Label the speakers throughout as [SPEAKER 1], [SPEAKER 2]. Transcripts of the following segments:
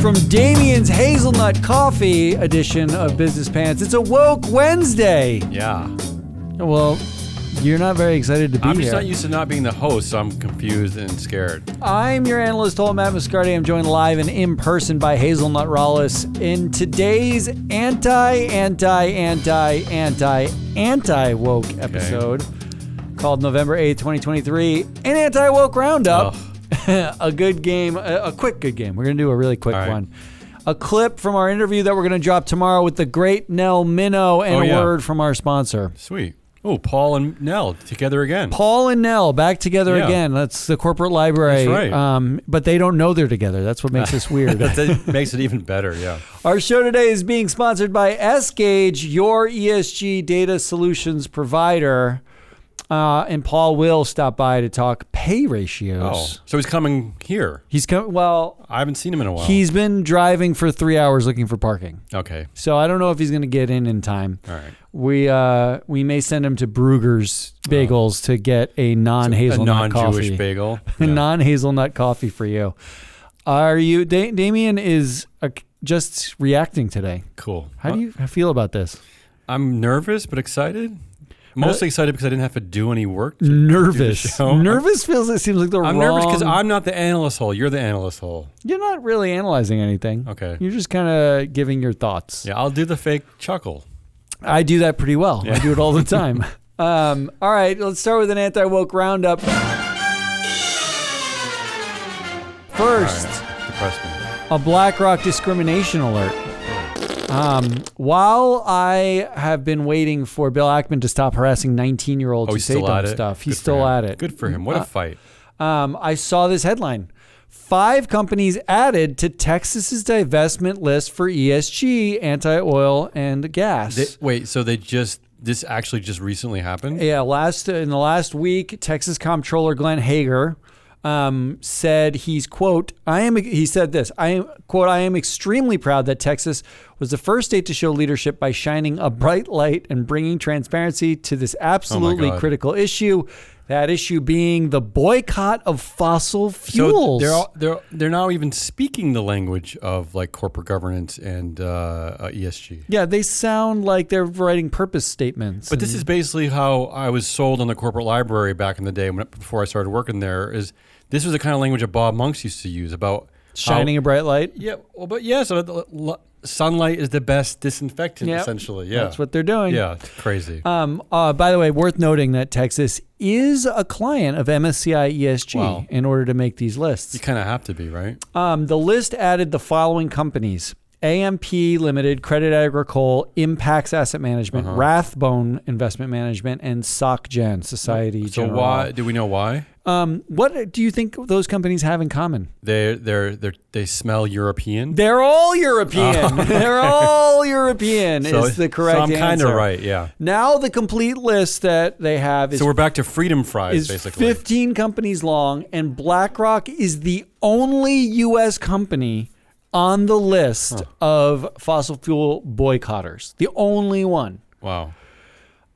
[SPEAKER 1] from Damien's Hazelnut Coffee edition of Business Pants. It's a Woke Wednesday.
[SPEAKER 2] Yeah.
[SPEAKER 1] Well, you're not very excited to be here.
[SPEAKER 2] I'm just not used to not being the host, so I'm confused and scared.
[SPEAKER 1] I'm your analyst, Matt Muscardi. I'm joined live and in person by Hazelnut Rawless in today's anti-woke episode called November 8th, 2023, an anti-woke roundup. A good game, a quick good game. We're going to do a really quick one. A clip from our interview that we're going to drop tomorrow with the great Nell Minnow and a word from our sponsor.
[SPEAKER 2] Sweet. Oh, Paul and Nell together again.
[SPEAKER 1] Paul and Nell back together again. That's the corporate library.
[SPEAKER 2] That's right.
[SPEAKER 1] But they don't know they're together. That's what makes this weird.
[SPEAKER 2] That makes it even better, yeah.
[SPEAKER 1] Our show today is being sponsored by S-Gage, your ESG data solutions provider. And Paul will stop by to talk pay ratios.
[SPEAKER 2] Oh, so he's coming here.
[SPEAKER 1] He's coming. Well,
[SPEAKER 2] I haven't seen him in a while.
[SPEAKER 1] He's been driving for 3 hours looking for parking.
[SPEAKER 2] Okay.
[SPEAKER 1] So I don't know if he's going to get in time.
[SPEAKER 2] All right.
[SPEAKER 1] We may send him to Bruegger's Bagels to get a non-hazelnut coffee.
[SPEAKER 2] A non-Jewish bagel.
[SPEAKER 1] A non-hazelnut coffee for you. Are you? Damien is just reacting today.
[SPEAKER 2] Cool.
[SPEAKER 1] How do you feel about this?
[SPEAKER 2] I'm nervous but excited. Mostly excited because I didn't have to do any work.
[SPEAKER 1] Nervous. Nervous seems like the wrong.
[SPEAKER 2] I'm nervous because I'm not the analyst hole. You're the analyst hole.
[SPEAKER 1] You're not really analyzing anything.
[SPEAKER 2] Okay.
[SPEAKER 1] You're just kind of giving your thoughts.
[SPEAKER 2] Yeah, I'll do the fake chuckle.
[SPEAKER 1] I do that pretty well. Yeah. I do it all the time. All right, let's start with an anti-woke roundup. First, a BlackRock discrimination alert. While I have been waiting for Bill Ackman to stop harassing 19-year-olds who say dumb stuff, he's still at it.
[SPEAKER 2] Good for him. What a fight.
[SPEAKER 1] I saw this headline. 5 companies added to Texas's divestment list for ESG, anti-oil and gas.
[SPEAKER 2] So this actually just recently happened?
[SPEAKER 1] Yeah, in the last week, Texas Comptroller Glenn Hager said he's, quote, I am extremely proud that Texas was the first state to show leadership by shining a bright light and bringing transparency to this absolutely critical issue. That issue being the boycott of fossil fuels.
[SPEAKER 2] So they're now even speaking the language of like corporate governance and ESG.
[SPEAKER 1] Yeah, they sound like they're writing purpose statements.
[SPEAKER 2] But this is basically how I was sold on the corporate library back in the day before I started working there. This was the kind of language that Bob Monks used to use about
[SPEAKER 1] shining a bright light.
[SPEAKER 2] Yeah, so sunlight is the best disinfectant, essentially. Yeah,
[SPEAKER 1] that's what they're doing.
[SPEAKER 2] Yeah, it's crazy.
[SPEAKER 1] By the way, worth noting that Texas is a client of MSCI ESG in order to make these lists.
[SPEAKER 2] You kind of have to be, right?
[SPEAKER 1] The list added the following companies: AMP Limited, Credit Agricole, Impacts Asset Management, Rathbone Investment Management, and SocGen, Society Generale.
[SPEAKER 2] So why? Do we know why?
[SPEAKER 1] What do you think those companies have in common?
[SPEAKER 2] They smell European.
[SPEAKER 1] They're all European. They're all European is the correct answer.
[SPEAKER 2] So I'm kind of right, yeah.
[SPEAKER 1] Now the complete list that they have is...
[SPEAKER 2] So we're back to freedom fries, basically.
[SPEAKER 1] 15 companies long, and BlackRock is the only U.S. company on the list of fossil fuel boycotters. The only one.
[SPEAKER 2] Wow.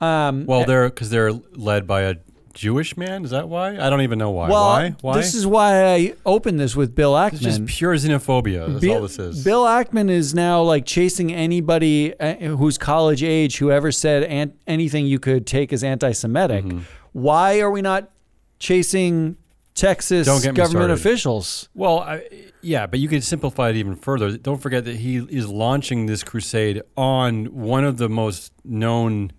[SPEAKER 2] They're led by a Jewish man? Is that why? I don't even know why.
[SPEAKER 1] Well,
[SPEAKER 2] why?
[SPEAKER 1] This is why I opened this with Bill Ackman.
[SPEAKER 2] It's just pure xenophobia. That's all this is.
[SPEAKER 1] Bill Ackman is now like chasing anybody who's college age who ever said anything you could take as anti-Semitic. Mm-hmm. Why are we not chasing Texas government officials?
[SPEAKER 2] Well, but you could simplify it even further. Don't forget that he is launching this crusade on one of the most known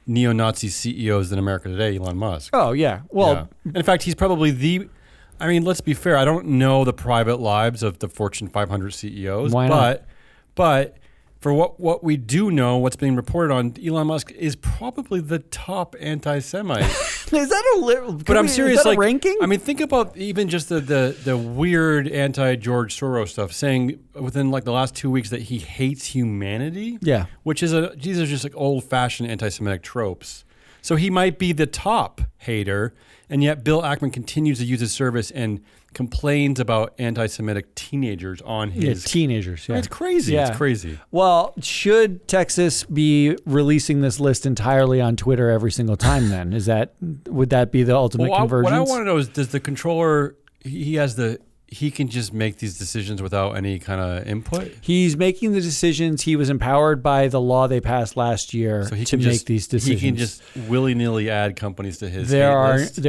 [SPEAKER 2] neo-Nazi CEOs in America today, Elon Musk.
[SPEAKER 1] Oh, yeah. Well,
[SPEAKER 2] in fact, he's probably let's be fair. I don't know the private lives of the Fortune 500 CEOs.
[SPEAKER 1] Why not?
[SPEAKER 2] But for what we do know, what's being reported on, Elon Musk is probably the top anti-Semite.
[SPEAKER 1] Is that
[SPEAKER 2] But I'm serious.
[SPEAKER 1] Is that a ranking?
[SPEAKER 2] I mean, think about even just the weird anti-George Soros stuff, saying within like the last 2 weeks that he hates humanity.
[SPEAKER 1] Yeah.
[SPEAKER 2] Which is these are just like old-fashioned anti-Semitic tropes. So he might be the top hater, and yet Bill Ackman continues to use his service and complains about anti-Semitic teenagers on his...
[SPEAKER 1] teenagers, yeah.
[SPEAKER 2] It's crazy. Yeah. It's crazy.
[SPEAKER 1] Well, should Texas be releasing this list entirely on Twitter every single time then? Would that be the ultimate convergence?
[SPEAKER 2] What I want to know is, does the controller... He has the he can just make these decisions without any kind of input?
[SPEAKER 1] He's making the decisions. He was empowered by the law they passed last year to make these decisions.
[SPEAKER 2] He can just willy-nilly add companies to his
[SPEAKER 1] list.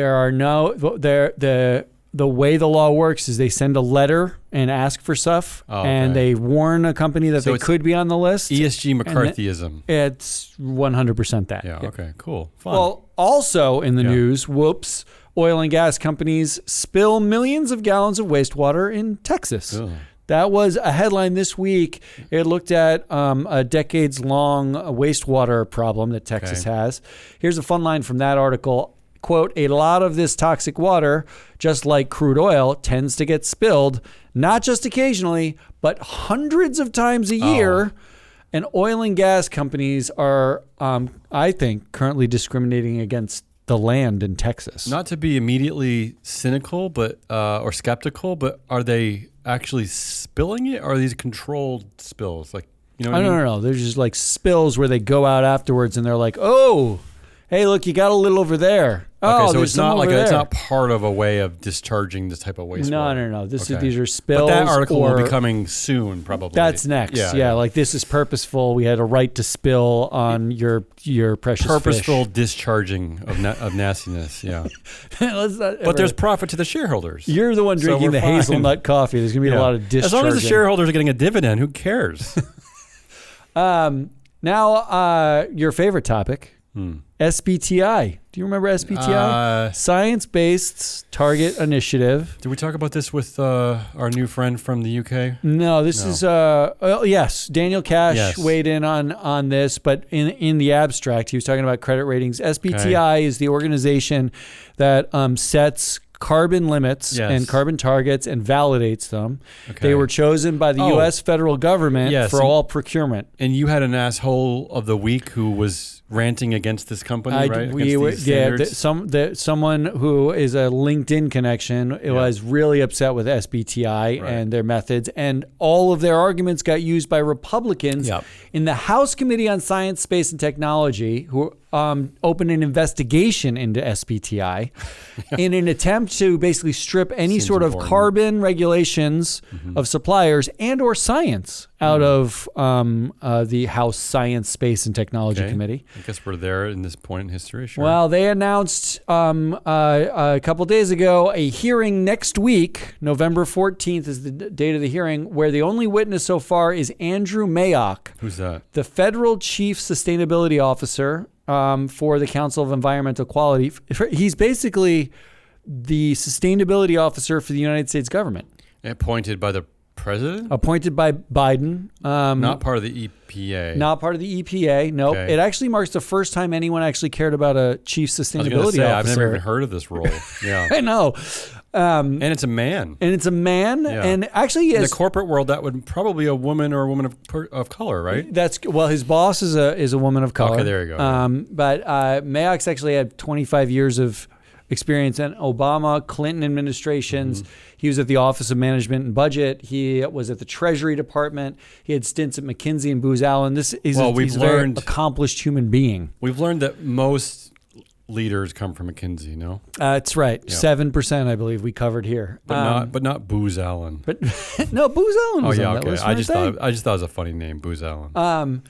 [SPEAKER 1] The way the law works is they send a letter and ask for stuff, and they warn a company that they could be on the list.
[SPEAKER 2] ESG McCarthyism.
[SPEAKER 1] It's 100% that.
[SPEAKER 2] Yeah, okay, cool. Fun.
[SPEAKER 1] Well, also in the news, oil and gas companies spill millions of gallons of wastewater in Texas. Ugh. That was a headline this week. It looked at a decades-long wastewater problem that Texas has. Here's a fun line from that article. Quote, a lot of this toxic water, just like crude oil, tends to get spilled, not just occasionally, but hundreds of times a year. And oil and gas companies are, I think, currently discriminating against the land in Texas.
[SPEAKER 2] Not to be immediately cynical or skeptical, but are they actually spilling it, or are these controlled spills? Like, you know what I mean?
[SPEAKER 1] No. They're just like spills where they go out afterwards and they're like, oh, hey, look, you got a little over there.
[SPEAKER 2] Okay, so it's not like it's not part of a way of discharging this type of wastewater.
[SPEAKER 1] No. These are spills.
[SPEAKER 2] But that article will be coming soon, probably.
[SPEAKER 1] That's next. Yeah, like this is purposeful. We had a right to spill on your precious
[SPEAKER 2] purposeful
[SPEAKER 1] fish.
[SPEAKER 2] Discharging of nastiness. Yeah. But there's profit to the shareholders.
[SPEAKER 1] You're the one drinking the hazelnut coffee. There's going to be a lot of discharging.
[SPEAKER 2] As long as the shareholders are getting a dividend, who cares?
[SPEAKER 1] Now, your favorite topic. SBTI. Do you remember SBTI? Science-Based Target Initiative.
[SPEAKER 2] Did we talk about this with our new friend from the UK?
[SPEAKER 1] No, this is yes. Daniel Cash weighed in on this, but in the abstract, he was talking about credit ratings. SBTI is the organization that sets carbon limits and carbon targets and validates them. Okay. They were chosen by the U.S. federal government for all procurement.
[SPEAKER 2] And you had an asshole of the week who was ranting against this company, right?
[SPEAKER 1] Someone who is a LinkedIn connection was really upset with SBTI and their methods, and all of their arguments got used by Republicans in the House Committee on Science, Space, and Technology, who opened an investigation into SBTI in an attempt to basically strip any sort of carbon regulations of suppliers and or science out of the House Science, Space, and Technology Committee.
[SPEAKER 2] I guess we're there in this point in history. Sure.
[SPEAKER 1] Well, they announced a couple days ago a hearing next week. November 14th is the date of the hearing, where the only witness so far is Andrew Mayock.
[SPEAKER 2] Who's that?
[SPEAKER 1] The federal chief sustainability officer for the Council of Environmental Quality. He's basically the sustainability officer for the United States government.
[SPEAKER 2] Appointed by the president?
[SPEAKER 1] Appointed by Biden.
[SPEAKER 2] Not part of the EPA.
[SPEAKER 1] Not part of the EPA. Nope. Okay. It actually marks the first time anyone actually cared about a chief sustainability officer.
[SPEAKER 2] I've never even heard of this role. Yeah.
[SPEAKER 1] I know.
[SPEAKER 2] And it's a man.
[SPEAKER 1] And actually,
[SPEAKER 2] in the corporate world, that would probably be a woman or a woman of color, right?
[SPEAKER 1] His boss is a woman of color.
[SPEAKER 2] Okay, there you go.
[SPEAKER 1] But Mayock's actually had 25 years of experience in Obama, Clinton administrations. He was at the Office of Management and Budget. He was at the Treasury Department. He had stints at McKinsey and Booz Allen. He's a very accomplished human being.
[SPEAKER 2] We've learned that most leaders come from McKinsey, no?
[SPEAKER 1] That's right. 7%, I believe, we covered here.
[SPEAKER 2] But not Booz Allen.
[SPEAKER 1] But no, Booz Allen was on that list.
[SPEAKER 2] I just thought it was a funny name, Booz Allen.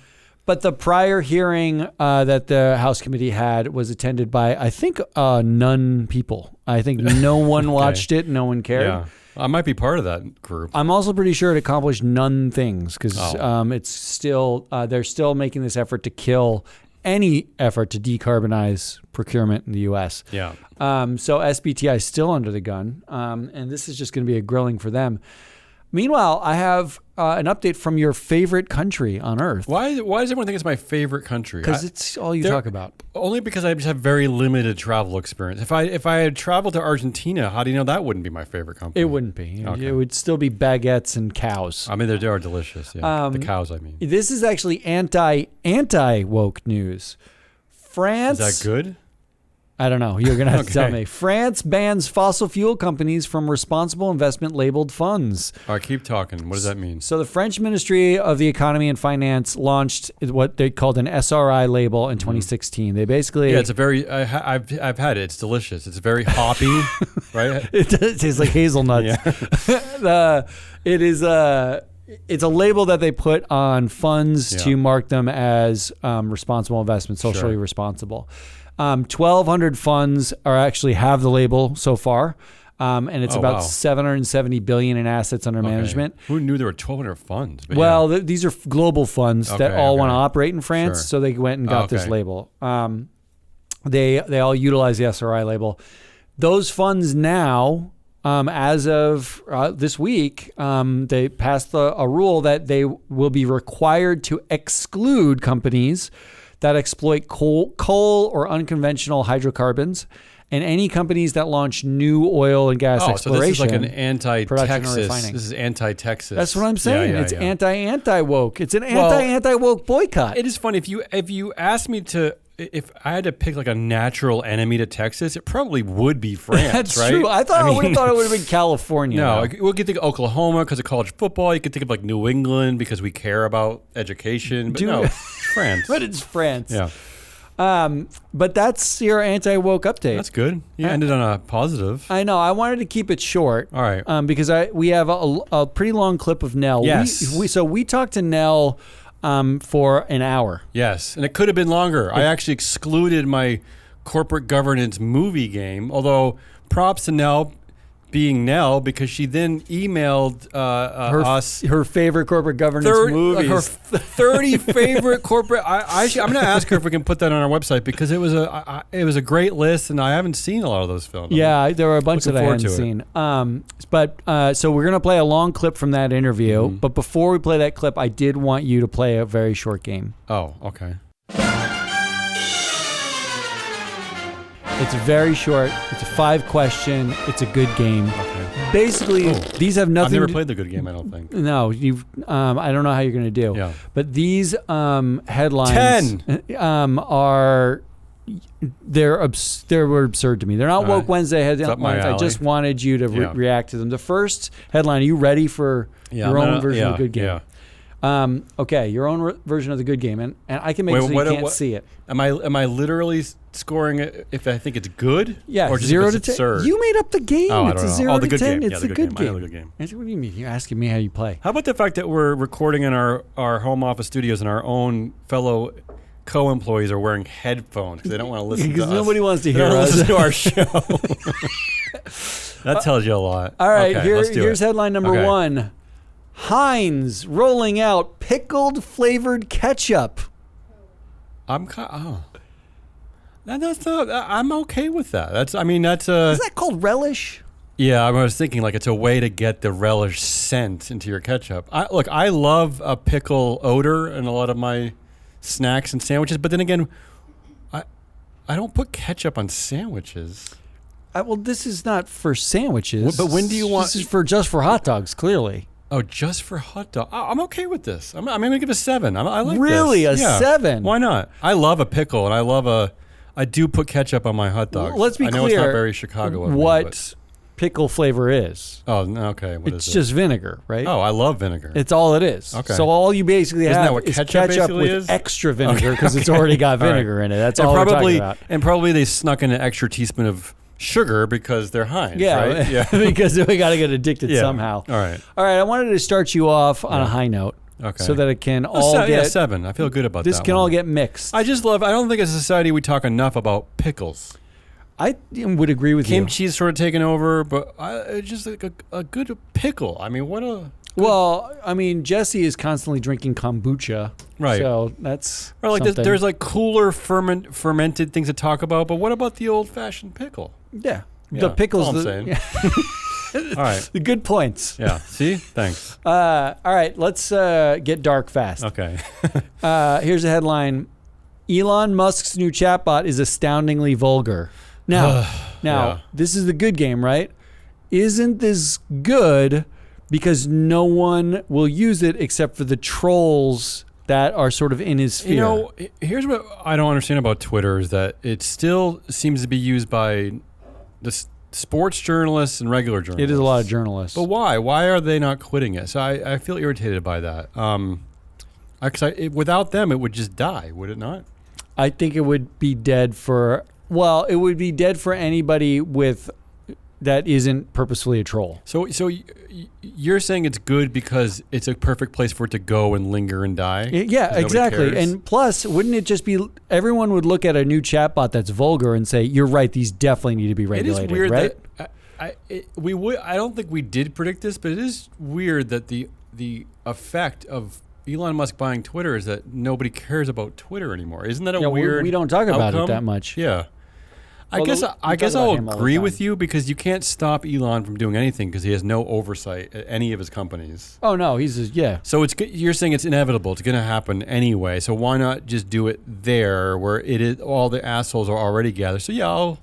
[SPEAKER 1] But the prior hearing that the House Committee had was attended by, I think, none people. I think no one watched it. No one cared.
[SPEAKER 2] Yeah. I might be part of that group.
[SPEAKER 1] I'm also pretty sure it accomplished none things because it's still they're still making this effort to kill any effort to decarbonize procurement in the U.S.
[SPEAKER 2] Yeah.
[SPEAKER 1] So SBTI is still under the gun, and this is just going to be a grilling for them. Meanwhile, I have an update from your favorite country on Earth.
[SPEAKER 2] Why does everyone think it's my favorite country?
[SPEAKER 1] Because it's all you talk about.
[SPEAKER 2] Only because I just have very limited travel experience. If I had traveled to Argentina, how do you know that wouldn't be my favorite country?
[SPEAKER 1] It wouldn't be. Okay. It would still be baguettes and cows.
[SPEAKER 2] I mean, they are delicious. Yeah. The cows, I mean.
[SPEAKER 1] This is actually anti-woke news. France.
[SPEAKER 2] Is that good?
[SPEAKER 1] I don't know. You're going to have to tell me. France bans fossil fuel companies from responsible investment labeled funds.
[SPEAKER 2] All right, keep talking. What does that mean?
[SPEAKER 1] So the French Ministry of the Economy and Finance launched what they called an SRI label in 2016. They basically...
[SPEAKER 2] Yeah, it's a very... I've had it. It's delicious. It's very hoppy, right?
[SPEAKER 1] It tastes like hazelnuts. It's a label that they put on funds to mark them as responsible investment, socially responsible. 1,200 funds actually have the label so far, and it's about $770 billion in assets under management.
[SPEAKER 2] Who knew there were 1,200 funds?
[SPEAKER 1] Well, these are global funds that all want to operate in France, so they went and got this label. They all utilize the SRI label. Those funds now, as of this week, they passed a rule that they will be required to exclude companies that exploit coal or unconventional hydrocarbons, and any companies that launch new oil and gas exploration.
[SPEAKER 2] So this is like an anti-Texas. This is anti-Texas.
[SPEAKER 1] That's what I'm saying. It's anti-woke. It's an anti-woke boycott.
[SPEAKER 2] It is funny. If you asked me if I had to pick like a natural enemy to Texas, it probably would be France.
[SPEAKER 1] That's
[SPEAKER 2] right?
[SPEAKER 1] true. I would have thought it would have been California.
[SPEAKER 2] No, we could think of Oklahoma because of college football. You could think of like New England because we care about education. But no, France.
[SPEAKER 1] But it's France.
[SPEAKER 2] Yeah.
[SPEAKER 1] But that's your anti-woke update.
[SPEAKER 2] That's good. You ended on a positive.
[SPEAKER 1] I know. I wanted to keep it short.
[SPEAKER 2] All right.
[SPEAKER 1] Because we have a pretty long clip of Nell.
[SPEAKER 2] Yes.
[SPEAKER 1] We talked to Nell for an hour.
[SPEAKER 2] Yes, and it could have been longer. I actually excluded my corporate governance movie game, although props to Nell being Nell, because she then emailed us
[SPEAKER 1] her favorite corporate governance movies.
[SPEAKER 2] Her 30 favorite corporate. I'm going to ask her if we can put that on our website, because it was a great list, and I haven't seen a lot of those films.
[SPEAKER 1] Yeah, there were a bunch that I hadn't seen. So we're going to play a long clip from that interview. But before we play that clip, I did want you to play a very short game.
[SPEAKER 2] Oh, okay.
[SPEAKER 1] It's very short. It's a 5-question. It's a good game.
[SPEAKER 2] Okay.
[SPEAKER 1] Basically, these have nothing.
[SPEAKER 2] I've never played the good game, I don't think.
[SPEAKER 1] No, you've. I don't know how you're going to do.
[SPEAKER 2] Yeah.
[SPEAKER 1] But these headlines
[SPEAKER 2] 10
[SPEAKER 1] are. They were absurd to me. They're not Woke Wednesday headlines. I just wanted you to react to them. The first headline. Are you ready for your own version of the good game?
[SPEAKER 2] Yeah.
[SPEAKER 1] Okay, your own version of the good game, and I can make it so you can't see it.
[SPEAKER 2] Am I literally scoring it if I think it's good?
[SPEAKER 1] Yeah,
[SPEAKER 2] or just
[SPEAKER 1] 0
[SPEAKER 2] if
[SPEAKER 1] to
[SPEAKER 2] it's
[SPEAKER 1] 10.
[SPEAKER 2] absurd?
[SPEAKER 1] You made up the game. It's a 0 to 10. It's a good game.
[SPEAKER 2] I know the good game.
[SPEAKER 1] What do you mean? You're asking me how you play.
[SPEAKER 2] How about the fact that we're recording in our home office studios and our own fellow co-employees are wearing headphones because they don't want to listen to us.
[SPEAKER 1] Because nobody wants to hear us.
[SPEAKER 2] Listen to our show. That tells you a lot.
[SPEAKER 1] All right, here's headline number 1. Heinz rolling out pickled flavored ketchup.
[SPEAKER 2] I'm okay with that.
[SPEAKER 1] Isn't that called relish?
[SPEAKER 2] Yeah, I was thinking like it's a way to get the relish scent into your ketchup. I love a pickle odor in a lot of my snacks and sandwiches, but then again, I don't put ketchup on sandwiches.
[SPEAKER 1] Well, this is not for sandwiches.
[SPEAKER 2] But when do you want?
[SPEAKER 1] This is just for hot dogs, clearly.
[SPEAKER 2] Oh, just for hot dog. I'm okay with this. I'm going to give it a 7. I like
[SPEAKER 1] really
[SPEAKER 2] this.
[SPEAKER 1] A 7.
[SPEAKER 2] Why not? I love a pickle, and I do put ketchup on my hot dogs.
[SPEAKER 1] Well, let's be clear.
[SPEAKER 2] I know it's not very Chicago of
[SPEAKER 1] what pickle flavor is.
[SPEAKER 2] Oh, okay.
[SPEAKER 1] It's just vinegar, right?
[SPEAKER 2] Oh, I love vinegar.
[SPEAKER 1] It's all it is.
[SPEAKER 2] Okay.
[SPEAKER 1] So all you basically have is ketchup with extra vinegar because it's already got vinegar in it. That's all we're talking about.
[SPEAKER 2] And probably they snuck in an extra teaspoon of sugar because they're Heinz, right?
[SPEAKER 1] Yeah, because we got to get addicted somehow.
[SPEAKER 2] All right.
[SPEAKER 1] I wanted to start you off on a high note.
[SPEAKER 2] Okay.
[SPEAKER 1] So that it can get
[SPEAKER 2] 7. I feel good about
[SPEAKER 1] this.
[SPEAKER 2] This
[SPEAKER 1] can all get mixed.
[SPEAKER 2] I don't think as a society we talk enough about pickles.
[SPEAKER 1] I would agree with you.
[SPEAKER 2] Kimchi is sort of taken over, but it's just like a good pickle. I mean, what a...
[SPEAKER 1] Well, I mean, Jesse is constantly drinking kombucha.
[SPEAKER 2] Right.
[SPEAKER 1] So that's
[SPEAKER 2] or like
[SPEAKER 1] something.
[SPEAKER 2] There's like cooler fermented things to talk about, but what about the old-fashioned pickle?
[SPEAKER 1] Yeah. The pickles.
[SPEAKER 2] That's all I'm saying. All right.
[SPEAKER 1] The good points.
[SPEAKER 2] Yeah. See? Thanks.
[SPEAKER 1] All right. Let's get dark fast.
[SPEAKER 2] Okay.
[SPEAKER 1] Here's a headline. Elon Musk's new chatbot is astoundingly vulgar. Now, this is the good game, right? Isn't this good because no one will use it except for the trolls that are sort of in his sphere.
[SPEAKER 2] You know, here's what I don't understand about Twitter is that it still seems to be used by the sports journalists and regular journalists.
[SPEAKER 1] It is a lot of journalists.
[SPEAKER 2] But why? Why are they not quitting it? So I feel irritated by that. Without them, it would just die, would it not?
[SPEAKER 1] I think it would be dead for, well, it would be dead for anybody that isn't purposefully a troll.
[SPEAKER 2] So you're saying it's good because it's a perfect place for it to go and linger and die?
[SPEAKER 1] Yeah, exactly.
[SPEAKER 2] Cares?
[SPEAKER 1] And plus, wouldn't it just be, everyone would look at a new chatbot that's vulgar and say, you're right, these definitely need to be regulated,
[SPEAKER 2] it is weird
[SPEAKER 1] right?
[SPEAKER 2] that I don't think we did predict this, but it is weird that the effect of Elon Musk buying Twitter is that nobody cares about Twitter anymore. Isn't that a weird
[SPEAKER 1] we don't talk about
[SPEAKER 2] outcome?
[SPEAKER 1] it that much.
[SPEAKER 2] Yeah. I guess I'll agree with you because you can't stop Elon from doing anything because he has no oversight at any of his companies.
[SPEAKER 1] Oh no, yeah.
[SPEAKER 2] So you're saying it's inevitable. It's going to happen anyway. So why not just do it there where it is all the assholes are already gathered? So yeah, I'll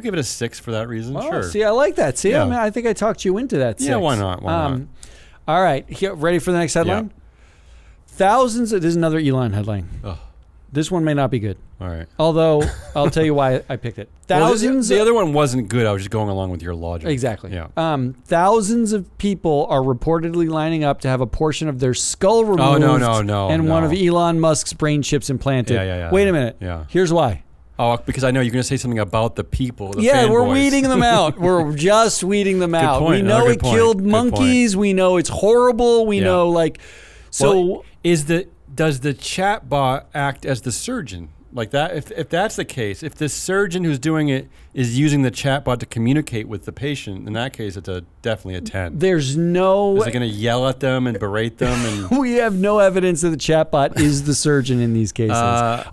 [SPEAKER 2] give it a 6 for that reason.
[SPEAKER 1] Oh,
[SPEAKER 2] sure.
[SPEAKER 1] See, I like that. See,
[SPEAKER 2] Yeah.
[SPEAKER 1] I think I talked you into that 6.
[SPEAKER 2] Yeah, why not? Why not?
[SPEAKER 1] All right, ready for the next headline?
[SPEAKER 2] Yeah.
[SPEAKER 1] Thousands. This is another Elon headline.
[SPEAKER 2] Oh.
[SPEAKER 1] This one may not be good.
[SPEAKER 2] All right.
[SPEAKER 1] Although, I'll tell you why I picked it. Thousands.
[SPEAKER 2] The other one wasn't good. I was just going along with your logic.
[SPEAKER 1] Exactly.
[SPEAKER 2] Yeah.
[SPEAKER 1] Thousands of people are reportedly lining up to have a portion of their skull removed.
[SPEAKER 2] Oh, no.
[SPEAKER 1] And one of Elon Musk's brain chips implanted.
[SPEAKER 2] Yeah.
[SPEAKER 1] Wait a minute.
[SPEAKER 2] Yeah.
[SPEAKER 1] Here's why.
[SPEAKER 2] Oh, because I know you're going to say something about the people. The
[SPEAKER 1] Yeah, we're
[SPEAKER 2] fanboys.
[SPEAKER 1] weeding them out. We're just weeding them out.
[SPEAKER 2] point.
[SPEAKER 1] We know
[SPEAKER 2] Good
[SPEAKER 1] it
[SPEAKER 2] point.
[SPEAKER 1] killed
[SPEAKER 2] Good
[SPEAKER 1] monkeys. We know it's horrible. We know so.
[SPEAKER 2] Well, does the chat bot act as the surgeon? Like that, if that's the case, if the surgeon who's doing it is using the chatbot to communicate with the patient, in that case, it's definitely a 10.
[SPEAKER 1] There's no.
[SPEAKER 2] Is it going to yell at them and berate them? And
[SPEAKER 1] We have no evidence that the chatbot is the surgeon in these cases.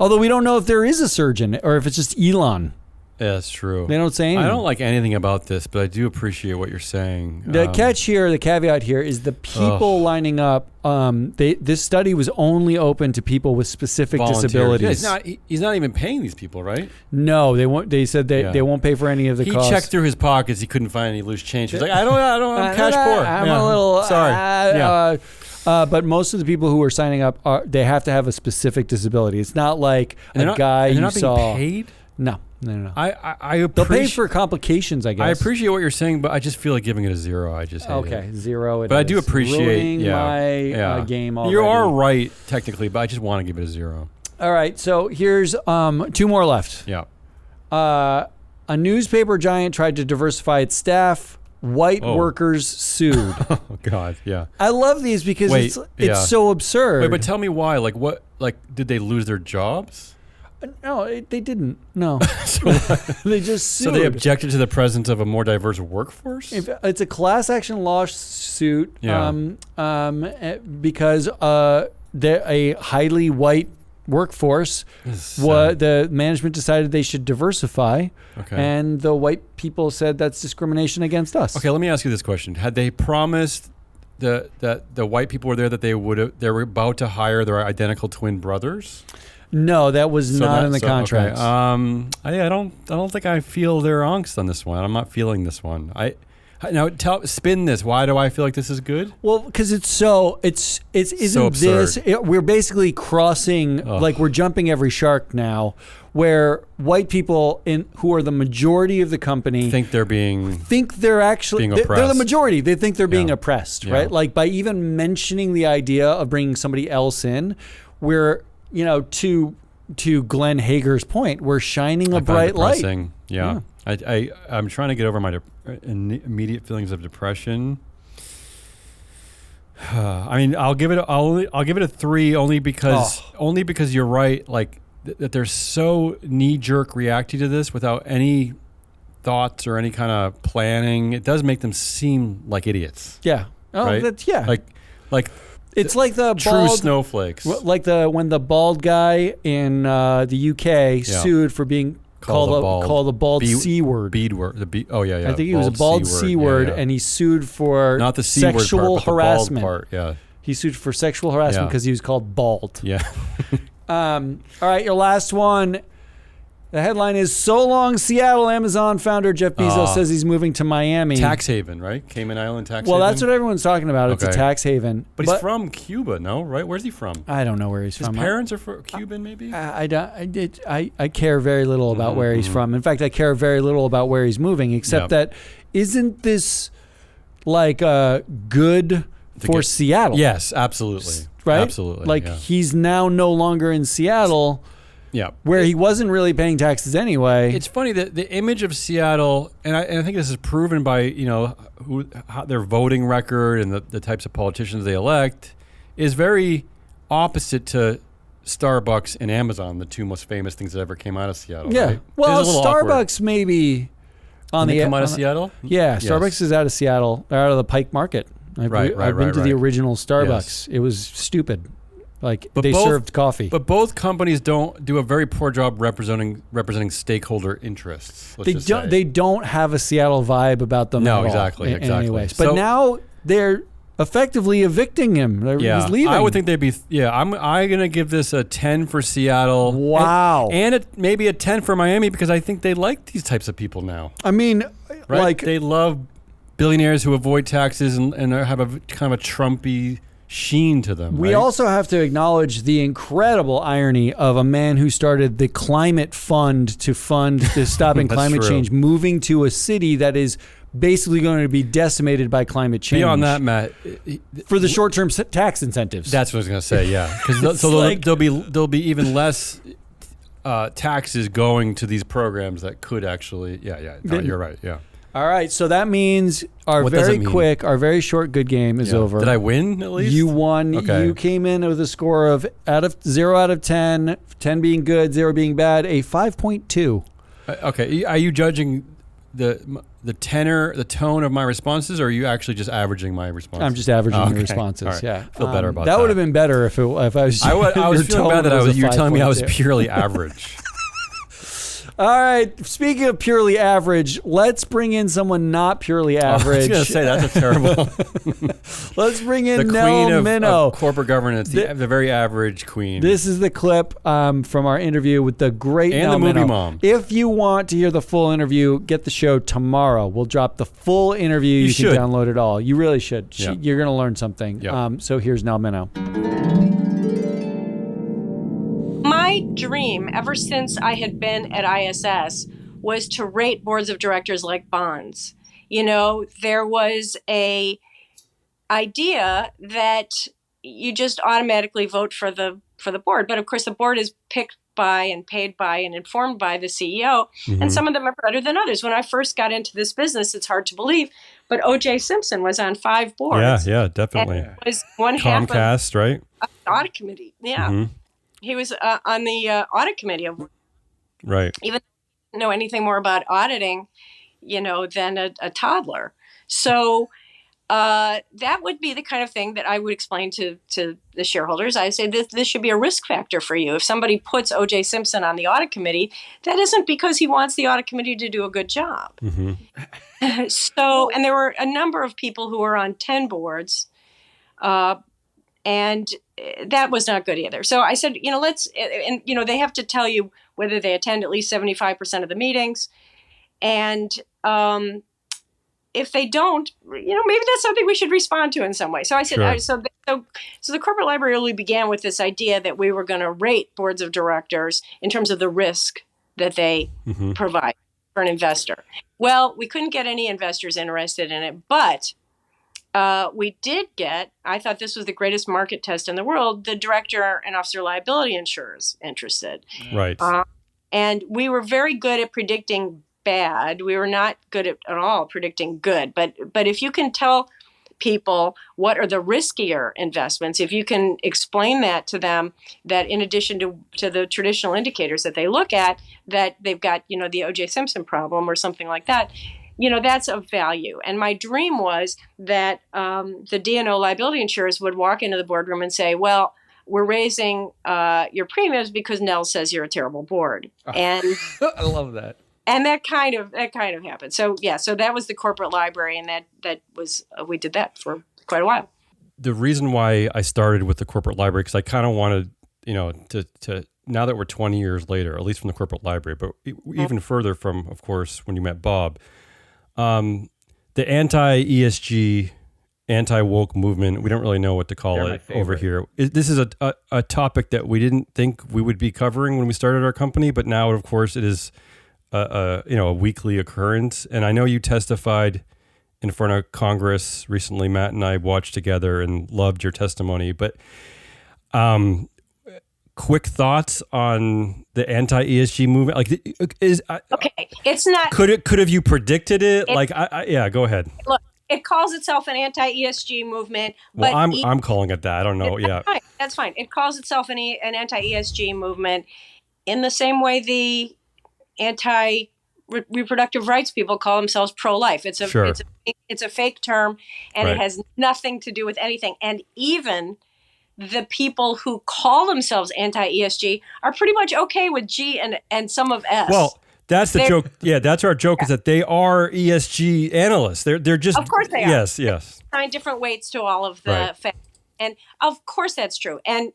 [SPEAKER 1] Although we don't know if there is a surgeon or if it's just Elon.
[SPEAKER 2] yeah, that's true.
[SPEAKER 1] They don't say anything.
[SPEAKER 2] I don't like anything about this, but I do appreciate what you're saying.
[SPEAKER 1] The catch here, the caveat here, is the people lining up. This study was only open to people with specific disabilities.
[SPEAKER 2] Yeah, he's not even paying these people, right?
[SPEAKER 1] No, they won't. They said they won't pay for any of the costs.
[SPEAKER 2] He checked through his pockets. He couldn't find any loose change. He's like, I'm cash poor.
[SPEAKER 1] I'm a little
[SPEAKER 2] sorry.
[SPEAKER 1] But most of the people who are signing up they have to have a specific disability. It's not like guy
[SPEAKER 2] they're
[SPEAKER 1] you
[SPEAKER 2] not
[SPEAKER 1] saw.
[SPEAKER 2] being paid?
[SPEAKER 1] No.
[SPEAKER 2] I
[SPEAKER 1] They'll pay for complications, I guess.
[SPEAKER 2] I appreciate what you're saying, but I just feel like giving it a 0. I just hate it.
[SPEAKER 1] 0.
[SPEAKER 2] But I do appreciate
[SPEAKER 1] my game already.
[SPEAKER 2] You are right technically, but I just want to give it a 0.
[SPEAKER 1] All right, so here's 2 more left.
[SPEAKER 2] Yeah.
[SPEAKER 1] A newspaper giant tried to diversify its staff. White workers sued.
[SPEAKER 2] Oh God, yeah.
[SPEAKER 1] I love these because it's so absurd.
[SPEAKER 2] Wait, but tell me why? Like what? Like did they lose their jobs?
[SPEAKER 1] No, they didn't. No. They just sued.
[SPEAKER 2] So they objected to the presence of a more diverse workforce?
[SPEAKER 1] It's a class action lawsuit because they're a highly white workforce. The management decided they should diversify, and the white people said that's discrimination against us.
[SPEAKER 2] Okay, let me ask you this question. Had they promised that the white people were there that they were about to hire their identical twin brothers?
[SPEAKER 1] No, that was not in the contract.
[SPEAKER 2] Okay. I don't think I feel their angst on this one. I'm not feeling this one. Spin this. Why do I feel like this is good?
[SPEAKER 1] Well, because we're basically crossing, like we're jumping every shark now, where white people who are the majority of the company
[SPEAKER 2] think they're
[SPEAKER 1] actually
[SPEAKER 2] being oppressed.
[SPEAKER 1] They're the majority. They think they're being oppressed, right? Like by even mentioning the idea of bringing somebody else in, we're to Glenn Hager's point, we're shining a bright light.
[SPEAKER 2] Yeah. I'm trying to get over my immediate feelings of depression. I mean, I'll give it a 3 only because you're right. Like that, they're so knee-jerk reacting to this without any thoughts or any kind of planning. It does make them seem like idiots.
[SPEAKER 1] Yeah. Oh,
[SPEAKER 2] right?
[SPEAKER 1] that's
[SPEAKER 2] Like.
[SPEAKER 1] It's like the
[SPEAKER 2] true snowflakes.
[SPEAKER 1] Like when the bald guy in the UK sued for being called a bald C word.
[SPEAKER 2] Oh yeah.
[SPEAKER 1] I think he was a bald C word, and he sued for
[SPEAKER 2] not the C
[SPEAKER 1] sexual
[SPEAKER 2] word part,
[SPEAKER 1] harassment.
[SPEAKER 2] But the bald part, yeah.
[SPEAKER 1] He sued for sexual harassment because he was called bald.
[SPEAKER 2] Yeah.
[SPEAKER 1] All right, your last one. The headline is, "So long, Seattle." Amazon founder Jeff Bezos says he's moving to Miami.
[SPEAKER 2] Tax haven, right? Cayman Island tax
[SPEAKER 1] Well,
[SPEAKER 2] haven?
[SPEAKER 1] that's what everyone's talking about. It's a tax haven.
[SPEAKER 2] But he's from Cuba, no? Right? Where's he from?
[SPEAKER 1] I don't know where he's from.
[SPEAKER 2] His parents are Cuban, maybe?
[SPEAKER 1] I care very little about where he's from. In fact, I care very little about where he's moving, except that isn't this like good for Seattle?
[SPEAKER 2] Yes, absolutely.
[SPEAKER 1] Right?
[SPEAKER 2] Absolutely.
[SPEAKER 1] Like he's now no longer in Seattle.
[SPEAKER 2] Yeah,
[SPEAKER 1] where he wasn't really paying taxes anyway.
[SPEAKER 2] It's funny that the image of Seattle, and I think this is proven by how their voting record and the types of politicians they elect, is very opposite to Starbucks and Amazon, the two most famous things that ever came out of Seattle.
[SPEAKER 1] Yeah,
[SPEAKER 2] right?
[SPEAKER 1] well, Starbucks maybe
[SPEAKER 2] on the come out of Seattle.
[SPEAKER 1] Yeah, yes. Starbucks is out of Seattle. They're out of the Pike Market. I've been to the original Starbucks. Yes. It was stupid. They served coffee.
[SPEAKER 2] But both companies don't do a very poor job representing stakeholder interests.
[SPEAKER 1] They don't have a Seattle vibe about them.
[SPEAKER 2] No,
[SPEAKER 1] at
[SPEAKER 2] exactly.
[SPEAKER 1] all, anyways. But now they're effectively evicting him. He's leaving.
[SPEAKER 2] I would think they'd be. Yeah, I'm gonna give this a 10 for Seattle.
[SPEAKER 1] Wow.
[SPEAKER 2] And maybe a 10 for Miami because I think they like these types of people now.
[SPEAKER 1] I mean,
[SPEAKER 2] right? They love billionaires who avoid taxes and have a kind of a Trumpy sheen to them.
[SPEAKER 1] We also have to acknowledge the incredible irony of a man who started the climate fund to stopping climate change, moving to a city that is basically going to be decimated by climate change.
[SPEAKER 2] Beyond that, Matt,
[SPEAKER 1] for the short-term tax incentives.
[SPEAKER 2] That's what I was going to say. Yeah, because there'll be even less taxes going to these programs that could actually. You're right. Yeah.
[SPEAKER 1] All right, so that means our very short good game is over.
[SPEAKER 2] Did I win at least?
[SPEAKER 1] You won. Okay. You came in with a score of 0 out of 10, 10 being good, 0 being bad, a 5.2.
[SPEAKER 2] Okay, are you judging the tenor, the tone of my responses, or are you actually just averaging my responses?
[SPEAKER 1] I'm just averaging your responses.
[SPEAKER 2] Right.
[SPEAKER 1] Yeah,
[SPEAKER 2] feel better about that.
[SPEAKER 1] That would have been better if I was.
[SPEAKER 2] I was feeling bad that you were telling me I was purely average.
[SPEAKER 1] All right. Speaking of purely average, let's bring in someone not purely average.
[SPEAKER 2] I was going to say that's a terrible.
[SPEAKER 1] Let's bring in
[SPEAKER 2] the
[SPEAKER 1] Nell
[SPEAKER 2] queen
[SPEAKER 1] Minnow.
[SPEAKER 2] Of corporate governance, the very average queen.
[SPEAKER 1] This is the clip from our interview with the great
[SPEAKER 2] and
[SPEAKER 1] Nell
[SPEAKER 2] the movie
[SPEAKER 1] Minnow.
[SPEAKER 2] mom.
[SPEAKER 1] If you want to hear the full interview, get the show tomorrow. We'll drop the full interview. You can download it all. You really should.
[SPEAKER 2] Yep.
[SPEAKER 1] You're going to learn something.
[SPEAKER 2] Yep.
[SPEAKER 1] So here's Nell Minnow.
[SPEAKER 3] My dream, ever since I had been at ISS, was to rate boards of directors like bonds. There was a idea that you just automatically vote for the board, but of course the board is picked by and paid by and informed by the CEO, and some of them are better than others. When I first got into this business, it's hard to believe, but O.J. Simpson was on 5 boards.
[SPEAKER 2] Yeah, definitely.
[SPEAKER 3] And was one
[SPEAKER 2] Comcast, right?
[SPEAKER 3] The audit committee. Yeah. Mm-hmm. He was on the audit committee of,
[SPEAKER 2] right.
[SPEAKER 3] Even know anything more about auditing, than a toddler. So that would be the kind of thing that I would explain to the shareholders. I say this should be a risk factor for you. If somebody puts O.J. Simpson on the audit committee, that isn't because he wants the audit committee to do a good job. Mm-hmm. So, and there were a number of people who were on 10 boards, and that was not good either. So I said, they have to tell you whether they attend at least 75% of the meetings. And if they don't, maybe that's something we should respond to in some way. So I said,
[SPEAKER 2] sure.
[SPEAKER 3] So the corporate library really began with this idea that we were going to rate boards of directors in terms of the risk that they provide for an investor. Well, we couldn't get any investors interested in it, but we did get, I thought this was the greatest market test in the world, the director and officer liability insurers interested.
[SPEAKER 2] Right.
[SPEAKER 3] And we were very good at predicting bad. We were not good at all predicting good. But if you can tell people what are the riskier investments, if you can explain that to them, that in addition to the traditional indicators that they look at, that they've got, the O.J. Simpson problem or something like that, that's of value. And my dream was that the D&O liability insurers would walk into the boardroom and say, well, we're raising your premiums because Nell says you're a terrible board. And
[SPEAKER 1] I love that.
[SPEAKER 3] And that kind of happened. So so that was the corporate library, and that was we did that for quite a while.
[SPEAKER 2] The reason why I started with the corporate library, because I kind of wanted, to now that we're 20 years later, at least from the corporate library, but even further from, of course, when you met Bob, the anti-ESG, anti-woke movement, we don't really know what to call it over here. This is a topic that we didn't think we would be covering when we started our company, but now, of course, it is a weekly occurrence. And I know you testified in front of Congress recently. Matt and I watched together and loved your testimony. But quick thoughts on the anti-ESG movement?
[SPEAKER 3] Okay, it's not.
[SPEAKER 2] Could have you predicted it? Go ahead.
[SPEAKER 3] Look, it calls itself an anti-ESG movement.
[SPEAKER 2] Well, I'm calling it that. I don't know.
[SPEAKER 3] That's fine. It calls itself an anti-ESG movement in the same way the anti-reproductive rights people call themselves pro-life. It's a fake term, and It has nothing to do with anything. And even the people who call themselves anti-ESG are pretty much okay with G and some of S.
[SPEAKER 2] Well, that's the joke. Yeah, that's our joke, is that they are ESG analysts. They're just,
[SPEAKER 3] of course they are.
[SPEAKER 2] Yes.
[SPEAKER 3] They assign different weights to all of the facts. And of course that's true. And,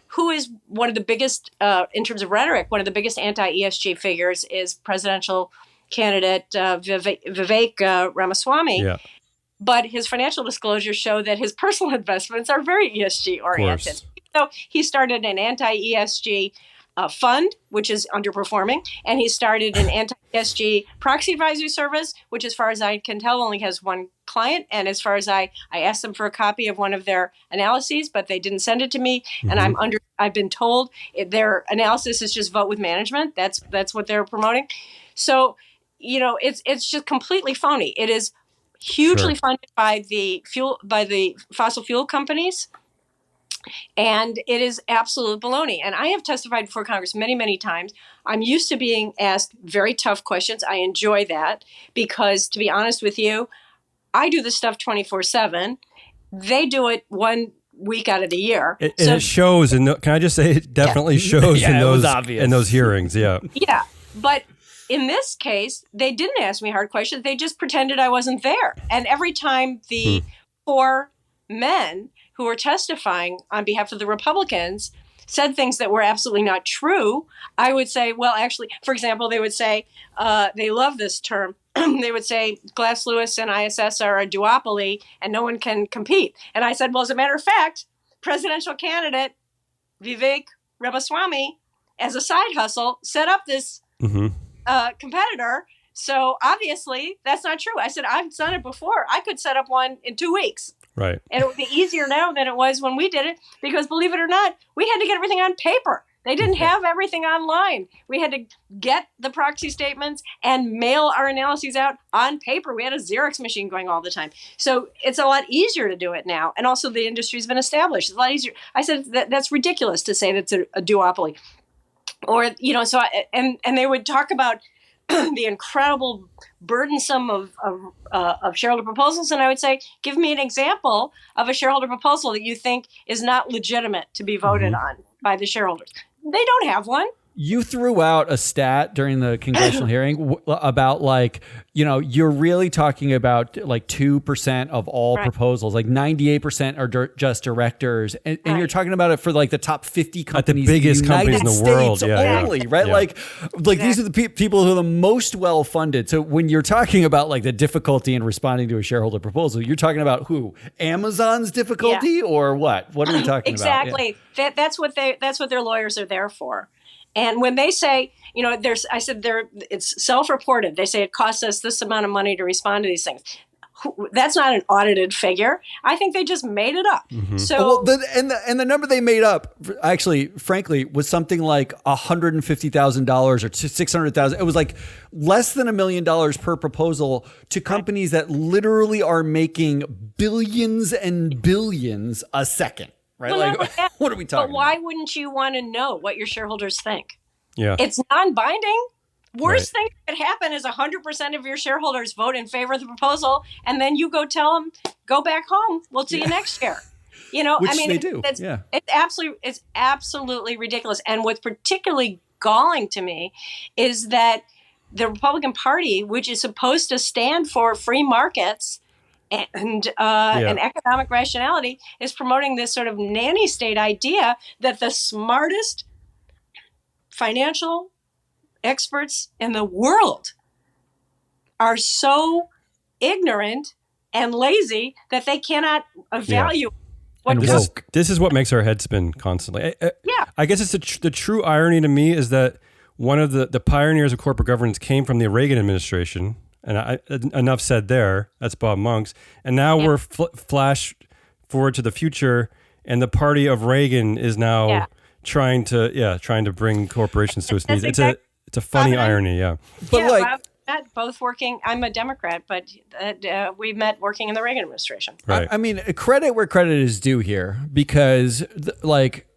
[SPEAKER 3] who is one of the biggest, in terms of rhetoric, one of the biggest anti-ESG figures is presidential candidate Vivek Ramaswamy. Yeah. But his financial disclosures show that his personal investments are very ESG oriented. So he started an anti-ESG fund, which is underperforming, and he started an anti-ESG proxy advisory service, which, as far as I can tell, only has one client. And as far as I asked them for a copy of one of their analyses, but they didn't send it to me. Mm-hmm. And I've been told their analysis is just vote with management. That's what they're promoting. So, it's just completely phony. It is hugely funded by the fossil fuel companies. And it is absolute baloney. And I have testified before Congress many, many times. I'm used to being asked very tough questions. I enjoy that because, to be honest with you, I do this stuff 24/7. They do it 1 week out of the year.
[SPEAKER 2] It shows. And can I just say, it definitely shows in those hearings. Yeah.
[SPEAKER 3] Yeah. But in this case, they didn't ask me hard questions. They just pretended I wasn't there. And every time the four men who were testifying on behalf of the Republicans said things that were absolutely not true, I would say, well, actually, for example, they would say, they love this term. They would say Glass Lewis and ISS are a duopoly and no one can compete. And I said, well, as a matter of fact, presidential candidate Vivek Ramaswamy, as a side hustle, set up this competitor. So obviously that's not true. I said, I've done it before. I could set up one in 2 weeks.
[SPEAKER 2] Right.
[SPEAKER 3] And it would be easier now than it was when we did it, because believe it or not, we had to get everything on paper. They didn't have everything online. We had to get the proxy statements and mail our analyses out on paper. We had a Xerox machine going all the time. So it's a lot easier to do it now. And also the industry's been established. It's a lot easier. I said that's ridiculous to say that's a duopoly. Or, and they would talk about the incredible burdensome of shareholder proposals. And I would say, give me an example of a shareholder proposal that you think is not legitimate to be voted on by the shareholders. They don't have one.
[SPEAKER 1] You threw out a stat during the congressional hearing about you're really talking about 2% of all proposals, 98% are just directors. And you're talking about it for the top 50 companies.
[SPEAKER 2] At the biggest companies in the world.
[SPEAKER 1] Only, right? Yeah. Exactly. These are the people who are the most well-funded. So when you're talking about the difficulty in responding to a shareholder proposal, you're talking about who? Amazon's difficulty or what? What are we talking about?
[SPEAKER 3] Exactly. Yeah. That's what their lawyers are there for. And when they say, it's self-reported. They say it costs us this amount of money to respond to these things. That's not an audited figure. I think they just made it up. Mm-hmm. So,
[SPEAKER 1] the number they made up, actually, frankly, was something like $150,000 or $600,000. It was less than $1 million per proposal to companies that literally are making billions and billions a second. Right?
[SPEAKER 3] Well,
[SPEAKER 1] what are we talking about?
[SPEAKER 3] But why wouldn't you want to know what your shareholders think?
[SPEAKER 2] Yeah.
[SPEAKER 3] It's non-binding. Worst thing that could happen is 100% of your shareholders vote in favor of the proposal, and then you go tell them, go back home. We'll see you next year.
[SPEAKER 1] Which they do.
[SPEAKER 3] It's absolutely ridiculous. And what's particularly galling to me is that the Republican Party, which is supposed to stand for free markets and economic rationality, is promoting this sort of nanny state idea that the smartest financial experts in the world are so ignorant and lazy that they cannot evaluate what
[SPEAKER 2] this is what makes our head spin constantly. I guess it's the true irony to me is that one of the pioneers of corporate governance came from the Reagan administration, and enough said there. That's Bob Monks, and now we're flash forward to the future, and the party of Reagan is now trying to bring corporations to its knees. It's a funny irony,
[SPEAKER 3] But both working. I'm a Democrat, but we met working in the Reagan administration.
[SPEAKER 1] Right. I mean, credit where credit is due here, because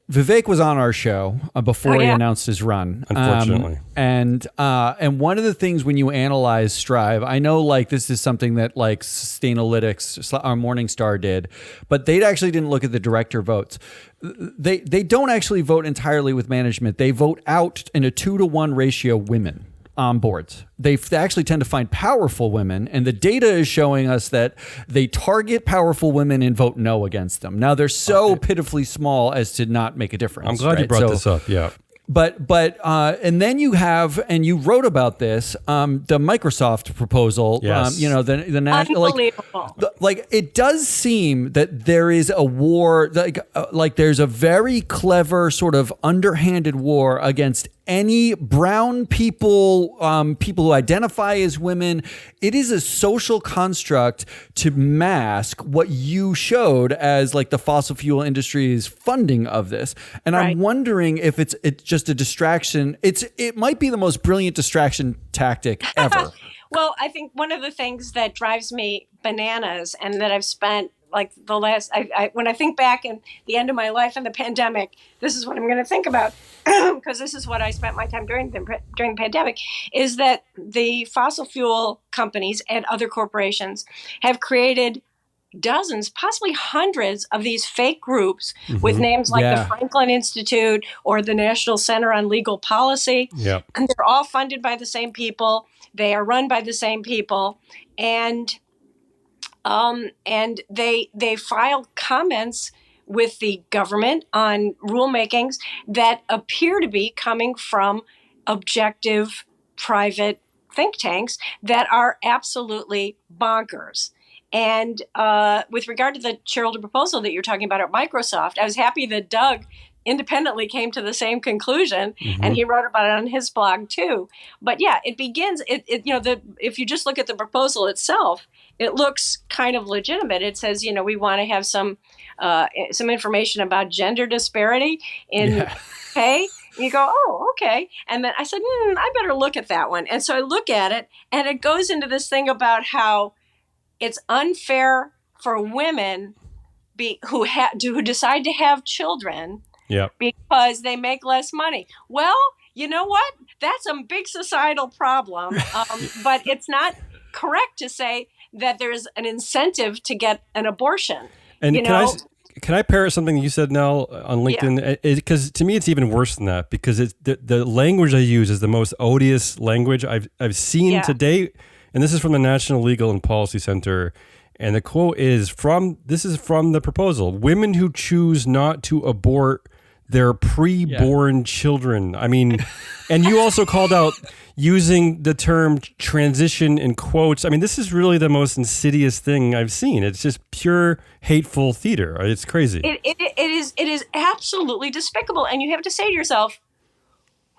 [SPEAKER 1] Vivek was on our show before he announced his run.
[SPEAKER 2] Unfortunately.
[SPEAKER 1] And one of the things when you analyze Strive, I know this is something that Sustainalytics or Morningstar did, but they actually didn't look at the director votes. They don't actually vote entirely with management. They vote out in a 2-to-1 ratio women on boards. They actually tend to find powerful women, and the data is showing us that they target powerful women and vote no against them. Now, they're so pitifully small as to not make a difference.
[SPEAKER 2] I'm glad you brought this up. Yeah.
[SPEAKER 1] But and then you have, and you wrote about this, the Microsoft proposal.
[SPEAKER 2] Yes.
[SPEAKER 1] The national,
[SPEAKER 3] unbelievable.
[SPEAKER 1] It does seem that there is a war, there's a very clever sort of underhanded war against any brown people, people who identify as women. It is a social construct to mask what you showed as the fossil fuel industry's funding of this. And I'm wondering if it's just a distraction. It might be the most brilliant distraction tactic ever.
[SPEAKER 3] Well, I think one of the things that drives me bananas, and that I've spent the last, when I think back in the end of my life in the pandemic, this is what I'm going to think about, because this is what I spent my time during the pandemic, is that the fossil fuel companies and other corporations have created dozens, possibly hundreds of these fake groups with names like the Franklin Institute or the National Center on Legal Policy.
[SPEAKER 2] Yeah.
[SPEAKER 3] And they're all funded by the same people. They are run by the same people. And they file comments with the government on rulemakings that appear to be coming from objective private think tanks that are absolutely bonkers. And with regard to the shareholder proposal that you're talking about at Microsoft, I was happy that Doug independently came to the same conclusion, and he wrote about it on his blog too. But it begins. If you just look at the proposal itself, it looks kind of legitimate. It says, we want to have some information about gender disparity in pay. You go, oh, okay. And then I said, I better look at that one. And so I look at it, and it goes into this thing about how it's unfair for women who decide to have children because they make less money. Well, you know what? That's a big societal problem. But it's not correct to say that there's an incentive to get an abortion.
[SPEAKER 2] And can I parrot something you said, Nell, on LinkedIn? Because to me, it's even worse than that, because the language I use is the most odious language I've seen to date. And this is from the National Legal and Policy Center. And the quote is from the proposal: women who choose not to abort their preborn children. I mean, and you also called out using the term transition in quotes. I mean, this is really the most insidious thing I've seen. It's just pure hateful theater. It's crazy.
[SPEAKER 3] It is absolutely despicable. And you have to say to yourself,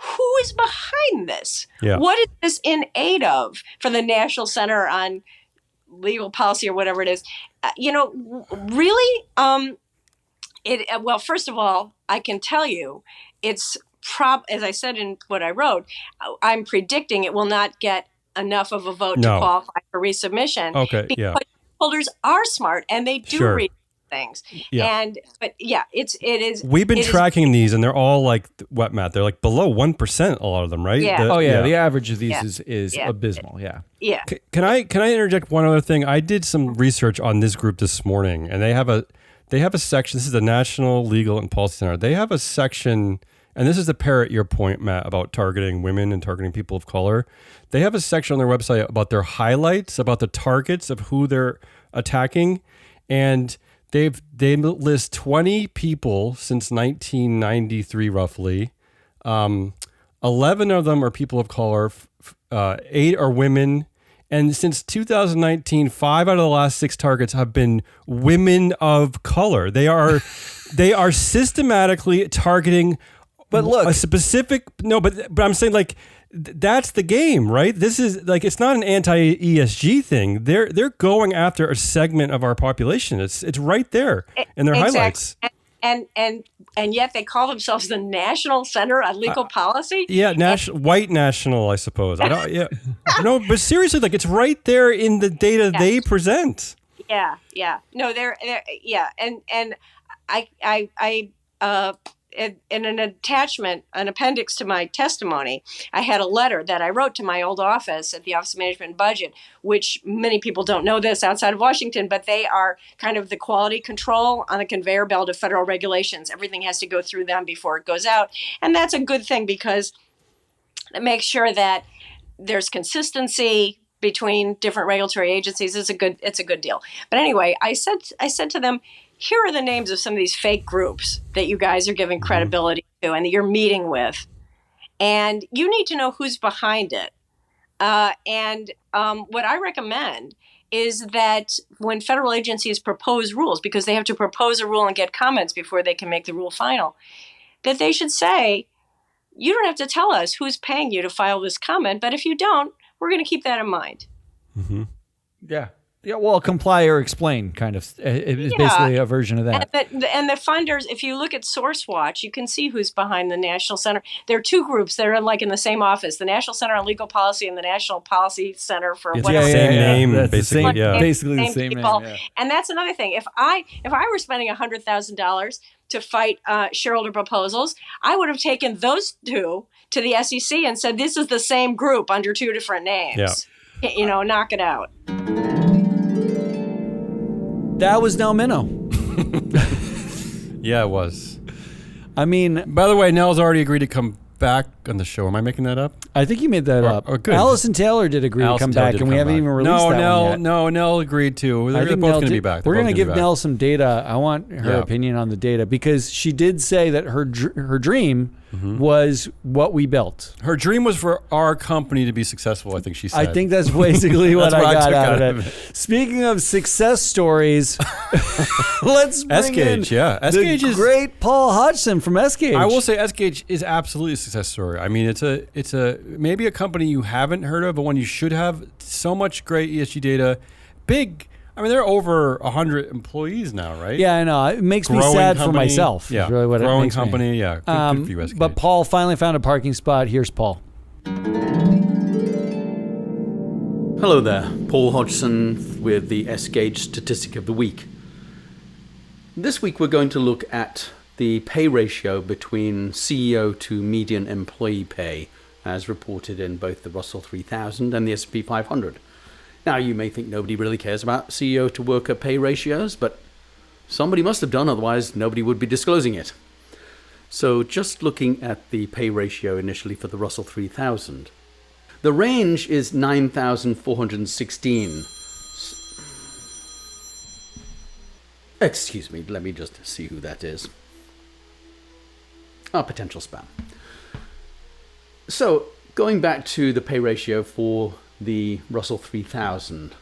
[SPEAKER 3] who is behind this?
[SPEAKER 2] Yeah.
[SPEAKER 3] What is this in aid of for the National Center on Legal Policy or whatever it is? Really, well, first of all, I can tell you it's as I said in what I wrote, I'm predicting it will not get enough of a vote to qualify for resubmission.
[SPEAKER 2] Okay,
[SPEAKER 3] because holders are smart and they do read things.
[SPEAKER 2] Yeah.
[SPEAKER 3] It is.
[SPEAKER 2] We've been tracking these, and they're all what, Matt? They're below 1%. A lot of them, right?
[SPEAKER 3] Yeah.
[SPEAKER 1] The average of these is abysmal. Yeah.
[SPEAKER 3] Yeah.
[SPEAKER 2] Can I interject one other thing? I did some research on this group this morning, and they have a section. This is the National Legal and Policy Center. They have a section, and this is to parrot your point, Matt, about targeting women and targeting people of color. They have a section on their website about their highlights, about the targets of who they're attacking, and they list 20 people since 1993, roughly, 11 of them are people of color, 8 are women. And since 2019, 5 out of the last 6 targets have been women of color. They are systematically targeting
[SPEAKER 1] But look,
[SPEAKER 2] a specific, but I'm saying like, that's the game, right? This is like, it's not an anti-ESG thing. They're going after a segment of our population. It's right there in their highlights.
[SPEAKER 3] And yet they call themselves the National Center on Legal Policy.
[SPEAKER 2] Yeah, white national, I suppose. I don't. Yeah, no, but seriously, like it's right there in the data they present.
[SPEAKER 3] Yeah. No, they're yeah, and in an attachment, an appendix to my testimony, I had a letter that I wrote to my old office at the Office of Management and Budget, which many people don't know this outside of Washington, but they are kind of the quality control on the conveyor belt of federal regulations. Everything has to go through them before it goes out. And that's a good thing because it makes sure that there's consistency between different regulatory agencies. It's a good deal. But anyway, I said to them, here are the names of some of these fake groups that you guys are giving credibility to and that you're meeting with. And you need to know who's behind it. And what I recommend is that when federal agencies propose rules, because they have to propose a rule and get comments before they can make the rule final, that they should say, you don't have to tell us who's paying you to file this comment, but if you don't, we're going to keep that in mind.
[SPEAKER 2] Mm-hmm.
[SPEAKER 1] Yeah. Yeah, well, comply or explain, kind of. It is basically a version of that.
[SPEAKER 3] And the funders, if you look at SourceWatch, you can see who's behind the National Center. There are 2 groups that are in the same office: the National Center on Legal Policy and the National Policy Center for whatever.
[SPEAKER 2] The same name, basically.
[SPEAKER 1] Basically the same name. Yeah.
[SPEAKER 3] And that's another thing. If I were spending $100,000 to fight shareholder proposals, I would have taken those 2 to the SEC and said, "This is the same group under 2 different names." Yeah. Knock it out.
[SPEAKER 1] That was Nell Minow.
[SPEAKER 2] Yeah, it was.
[SPEAKER 1] I mean,
[SPEAKER 2] by the way, Nell's already agreed to come back on the show. Am I making that up?
[SPEAKER 1] I think you made that up.
[SPEAKER 2] Oh, good.
[SPEAKER 1] Allison Taylor did agree to come back, and we haven't even released that one yet.
[SPEAKER 2] No, Nell agreed to. They're both going to be back.
[SPEAKER 1] We're going to give Nell some data. I want her opinion on the data because she did say that her dream was what we built.
[SPEAKER 2] Her dream was for our company to be successful, I think she said.
[SPEAKER 1] I think that's basically what I got out of it. Speaking of success stories, let's bring in the great Paul Hodgson from S-Gage.
[SPEAKER 2] I will say S-Gage is absolutely a success story. I mean, it's a maybe a company you haven't heard of, but one you should have. So much great ESG data. Big. I mean, they're over 100 employees now, right?
[SPEAKER 1] Yeah, I know. It makes me sad for myself.
[SPEAKER 2] Yeah,
[SPEAKER 1] really what
[SPEAKER 2] growing
[SPEAKER 1] it makes
[SPEAKER 2] company.
[SPEAKER 1] Me.
[SPEAKER 2] Yeah, good for you, S-Gage.
[SPEAKER 1] But Paul finally found a parking spot. Here's Paul.
[SPEAKER 4] Hello there, Paul Hodgson with the S-Gage Statistic of the Week. This week we're going to look at the pay ratio between CEO to median employee pay as reported in both the Russell 3000 and the S&P 500. Now, you may think nobody really cares about CEO to worker pay ratios, but somebody must have done, otherwise nobody would be disclosing it. So just looking at the pay ratio initially for the Russell 3000. The range is 9,416. Excuse me, let me just see who that is. Potential spam. So, going back to the pay ratio for the Russell 3000,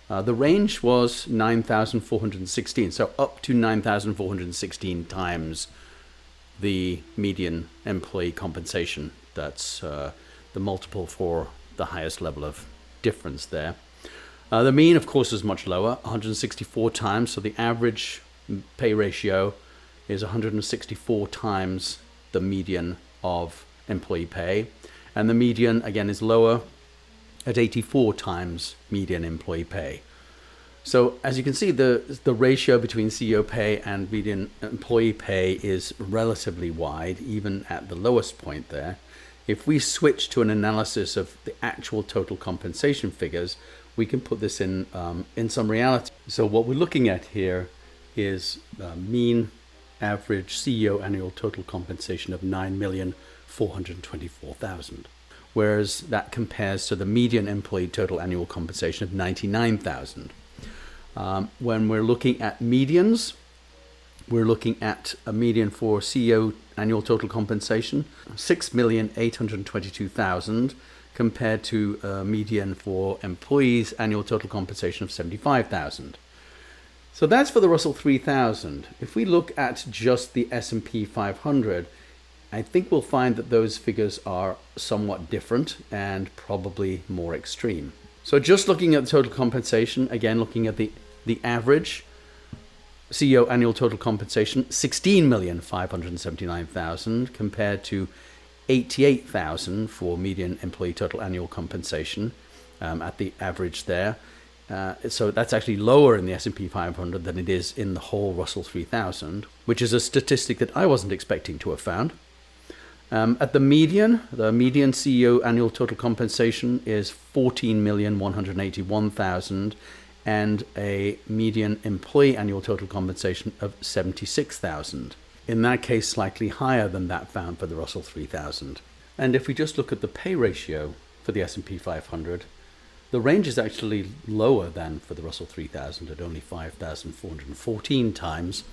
[SPEAKER 4] the range was 9,416, so up to 9,416 times the median employee compensation. That's the multiple for the highest level of difference there. The mean, of course, is much lower, 164 times, so the average pay ratio is 164 times the median of employee pay. And the median, again, is lower at 84 times median employee pay. So as you can see, the ratio between CEO pay and median employee pay is relatively wide, even at the lowest point there. If we switch to an analysis of the actual total compensation figures, we can put this in some reality. So what we're looking at here is mean average CEO annual total compensation of 9,424,000, whereas that compares to the median employee total annual compensation of 99,000. When we're looking at medians, we're looking at a median for CEO annual total compensation, 6,822,000, compared to a median for employees annual total compensation of 75,000. So that's for the Russell 3000. If we look at just the S&P 500, I think we'll find that those figures are somewhat different and probably more extreme. So just looking at the total compensation, again, looking at the average CEO annual total compensation, 16,579,000 compared to 88,000 for median employee total annual compensation at the average there. So that's actually lower in the S&P 500 than it is in the whole Russell 3000, which is a statistic that I wasn't expecting to have found. At the median CEO annual total compensation is 14,181,000 and a median employee annual total compensation of 76,000. In that case, slightly higher than that found for the Russell 3000. And if we just look at the pay ratio for the S&P 500, the range is actually lower than for the Russell 3000 at only 5,414 times.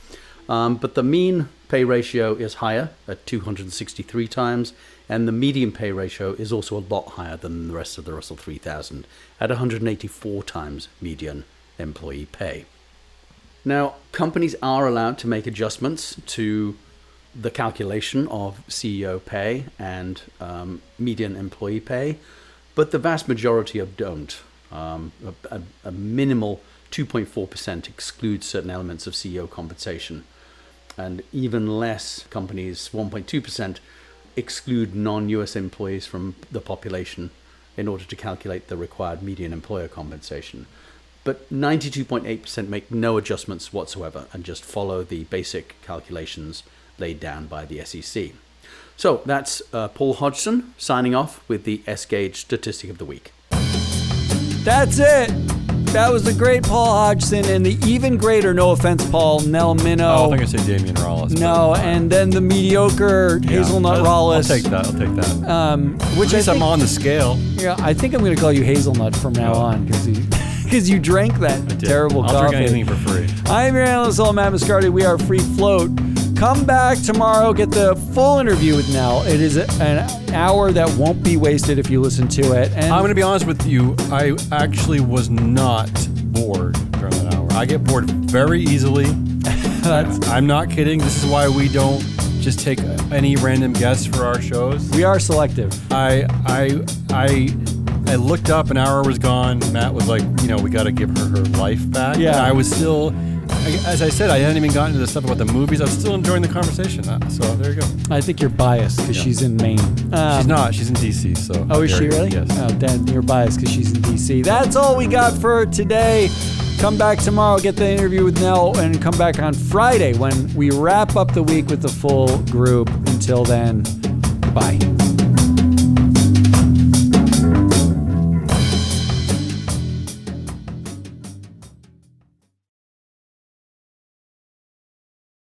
[SPEAKER 4] But the mean pay ratio is higher at 263 times, and the median pay ratio is also a lot higher than the rest of the Russell 3000 at 184 times median employee pay. Now, companies are allowed to make adjustments to the calculation of CEO pay and median employee pay, but the vast majority of don't. A minimal 2.4% excludes certain elements of CEO compensation, and even less companies, 1.2%, exclude non-US employees from the population in order to calculate the required median employer compensation. But 92.8% make no adjustments whatsoever and just follow the basic calculations laid down by the SEC. So that's Paul Hodgson signing off with the S-Gauge statistic of the week.
[SPEAKER 1] That's it. That was the great Paul Hodgson and the even greater, no offense, Paul, Nell Minnow.
[SPEAKER 2] Oh, I think I said Damian Rollis.
[SPEAKER 1] No, and then the mediocre Hazelnut Rollis.
[SPEAKER 2] I'll take that.
[SPEAKER 1] Which
[SPEAKER 2] At least I'm on the scale.
[SPEAKER 1] Yeah, I think I'm going to call you Hazelnut from now on because you drank that terrible coffee.
[SPEAKER 2] I'll drink anything for free.
[SPEAKER 1] I'm your analyst, Matt Mascardi. We are Free Float. Come back tomorrow, get the full interview with Nell. It is an hour that won't be wasted if you listen to it. And
[SPEAKER 2] I'm going to be honest with you. I actually was not bored during that hour. I get bored very easily. I'm not kidding. This is why we don't just take any random guests for our shows.
[SPEAKER 1] We are selective.
[SPEAKER 2] I looked up, an hour was gone. Matt was like, we got to give her life back.
[SPEAKER 1] Yeah.
[SPEAKER 2] And I was still... As I said, I hadn't even gotten into the stuff about the movies. I was still enjoying the conversation. So there you go.
[SPEAKER 1] I think you're biased because she's in Maine.
[SPEAKER 2] She's not. She's in D.C. So.
[SPEAKER 1] Oh, is she really?
[SPEAKER 2] Yes.
[SPEAKER 1] Oh, Dan, you're biased because she's in D.C. That's all we got for today. Come back tomorrow, get the interview with Nell, and come back on Friday when we wrap up the week with the full group. Until then, bye.